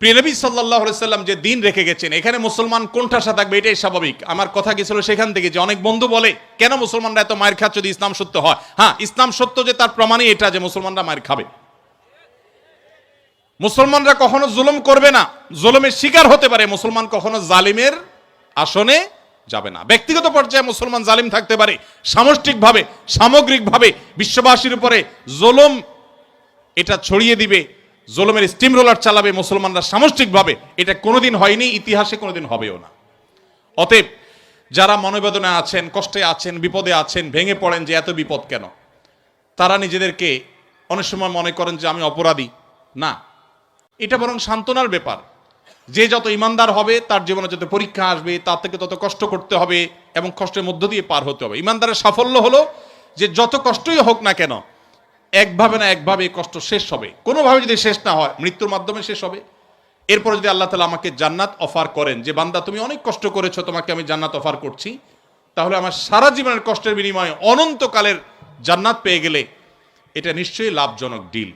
প্রিয় নবী সাল্লাল্লাহু আলাইহি সাল্লাম যে দিন রেখে গেছেন, এখানে মুসলমান কোণঠাসা থাকবে এটাই স্বাভাবিক। আমার কথা গেছিল সেখান থেকে যে অনেক বন্ধু বলে কেন মুসলমানরা এত মায়ের খাচ্ছে যদি ইসলাম সত্য হয়। হ্যাঁ, ইসলাম সত্য যে তার প্রমাণই এটা যে মুসলমানরা মায়ের খাবে। মুসলমানরা কখনো জুলুম করবে না, জুলুমের শিকার হতে পারে, মুসলমান কখনো জালিমের আসনে যাবে না। ব্যক্তিগত পর্যায়ে মুসলমান জালিম থাকতে পারে, সামষ্টিকভাবে সামগ্রিকভাবে বিশ্ববাসীর উপরে জুলুম এটা ছড়িয়ে দিবে, জুলুমের স্টিম রোলার চালাবে মুসলমানরা সামষ্টিকভাবে, এটা কোনোদিন হয়নি, ইতিহাসে কোনোদিন হবেও না। অতএব যারা মনোবেদনে আছেন, কষ্টে আছেন, বিপদে আছেন, ভেঙে পড়েন যে এত বিপদ কেন, তারা নিজেদেরকে অনেক সময় মনে করেন যে আমি অপরাধী। না, এটা বরং সান্ত্বনার ব্যাপার। যে যত ইমানদার হবে তার জীবনে যত পরীক্ষা আসবে তার থেকে তত কষ্ট করতে হবে এবং কষ্টের মধ্য দিয়ে পার হতে হবে। ইমানদারের সাফল্য হলো যে যত কষ্টই হোক না কেন একভাবে না একভাবে কষ্ট শেষ হবে। কোনোভাবে যদি শেষ না হয় মৃত্যুর মাধ্যমে শেষ হবে। এরপরে যদি আল্লাহ তাআলা আমাকে জান্নাত অফার করেন যে বান্দা তুমি অনেক কষ্ট করেছো, তোমাকে আমি জান্নাত অফার করছি, তাহলে আমার সারা জীবনের কষ্টের বিনিময়ে অনন্তকালের জান্নাত পেয়ে গেলে এটা নিশ্চয়ই লাভজনক ডিল।